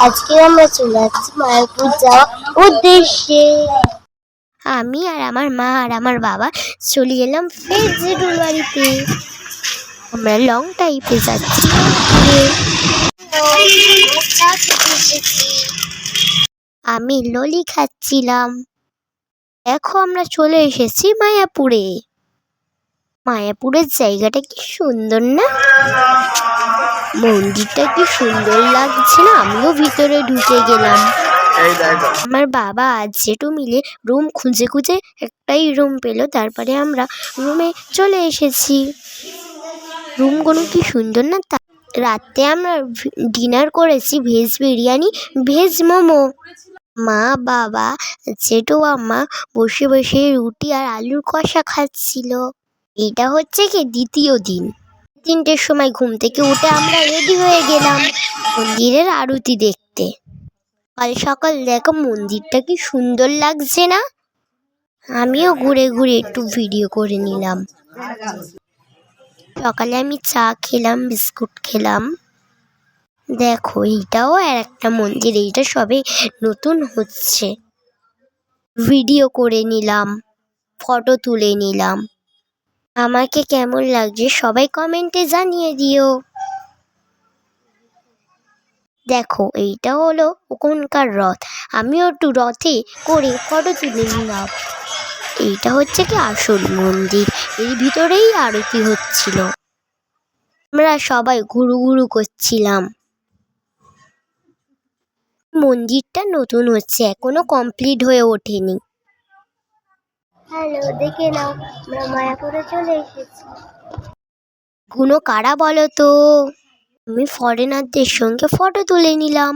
আজকে আমরা চলে যাচ্ছি মায়াপুর যাওয়ার উদ্দেশ্যে। আমি আর আমার মা আর আমার বাবা চলে এলাম ফের জেঠুর বাড়িতে। আমরা লং টাইপে যাচ্ছি। আমি ললি খাচ্ছিলাম। দেখো আমরা চলে এসেছি মায়াপুরে। মায়াপুরের জায়গাটা কি সুন্দর না? মন্দিরটা কি সুন্দর লাগছে না? আমিও ভিতরে ঢুকে গেলাম। আমার বাবা আর জেঠু মিলে রুম খুঁজে খুঁজে একটাই রুম পেলো। তারপরে আমরা রুমে চলে এসেছি। রুমগুলো কি সুন্দর না? রাতে আমরা ডিনার করেছি ভেজ বিরিয়ানি, ভেজ মোমো। মা, বাবা, জেঠু আম্মা বসে বসে রুটি আর আলুর কষা খাচ্ছিল। এটা হচ্ছে কি দ্বিতীয় দিন। 3টের সময় ঘুম থেকে উঠে আমরা রেডি হয়ে গেলাম মন্দিরের আরতি দেখতে। কাল সকাল দেখো মন্দিরটা কি সুন্দর লাগছে না? আমিও ঘুরে ঘুরে একটু ভিডিও করে নিলাম। সকালে আমি চা খেলাম, বিস্কুট খেলাম। দেখো এইটাও আর একটা মন্দির, এইটা সবে নতুন হচ্ছে। ভিডিও করে নিলাম, ফটো তুলে নিলাম। আমাকে কেমন লাগছে সবাই কমেন্টে জানিয়ে দিও। দেখো এইটা হলো ওখানকার রথ। আমিও একটু রথে করে ফটো তুলে নিলাম। এইটা হচ্ছে কি আসল মন্দির, এর ভিতরেই আরতি হচ্ছিল। আমরা সবাই ঘুরু ঘুরু করছিলাম। মন্দিরটা নতুন হচ্ছে, এখনো কমপ্লিট হয়ে ওঠেনি। হ্যালো, দেখে নাও আমরা মায়াপুরে চলে এসেছি। কোনো কারা বলো তো? আমি ফরেনারদের সঙ্গে ফটো তুলে নিলাম।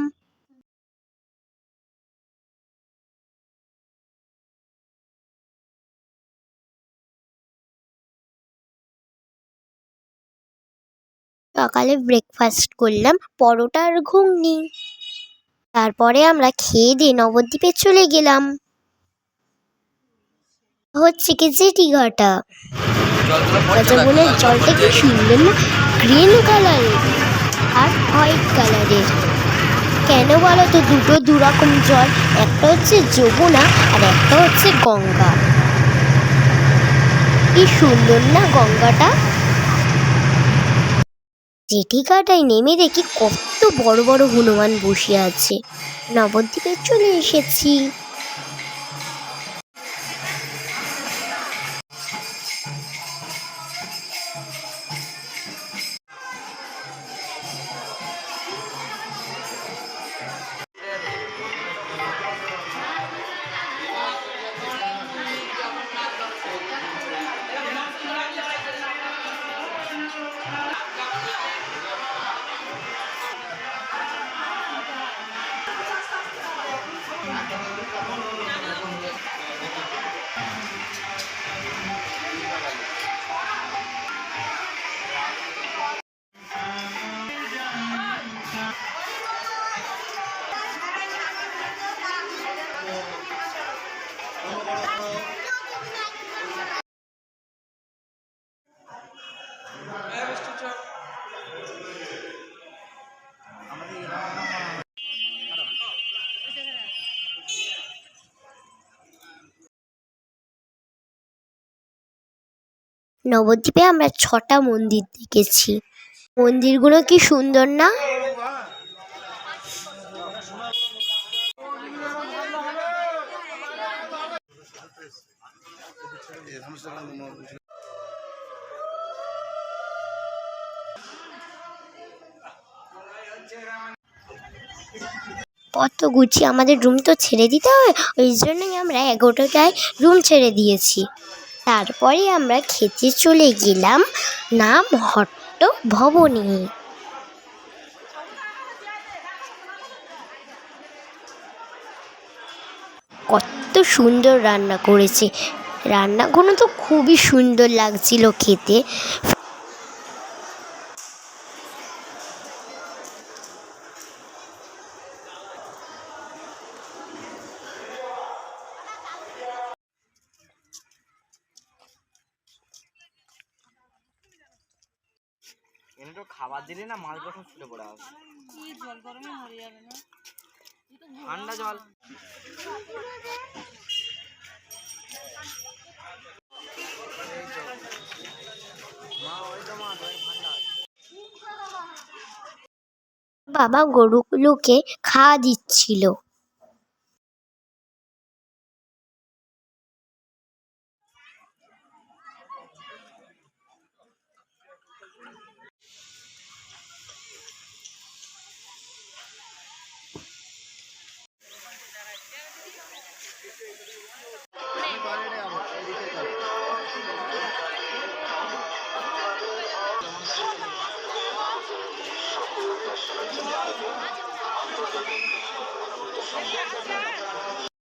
সকালে ব্রেকফাস্ট করলাম পরোটা আর ঘুগনি। তারপরে আমরা খেয়ে দিয়ে নবদ্বীপে চলে গেলাম। হচ্ছে কি জেঠিঘাটা। যেমনের জলটা কি সুন্দর না? গ্রিন কালারের আর হোয়াইট কালারের। কেন বলো তো? দুটো দুরকম জল, একটা হচ্ছে যমুনা আর একটা হচ্ছে গঙ্গা। কি সুন্দর না গঙ্গাটা? জেঠিঘাটায় নেমে দেখি কত বড় বড় হনুমান বসে আছে। নবদ্বীপে চলে এসেছি। নবদ্বীপে আমরা 6টা মন্দির দেখেছি। মন্দিরগুলো কি সুন্দর না? কত গুছিয়ে আমাদের রুম তো ছেড়ে দিতে হবে, ওই জন্যই আমরা 11টায় রুম ছেড়ে দিয়েছি। তারপরে আমরা খেতে চলে গেলাম নাম হট্ট ভবনে। কত সুন্দর রান্না করেছে, রান্নাগুলো তো খুবই সুন্দর লাগছিল খেতে। খাবার দিলে না মাছ বসা ছুটে পড়ে আসবে। কি জল গরমে মরে যাবে না। ঠান্ডা জল। বাবা গরুগুলোকে খাওয়া দিচ্ছিল।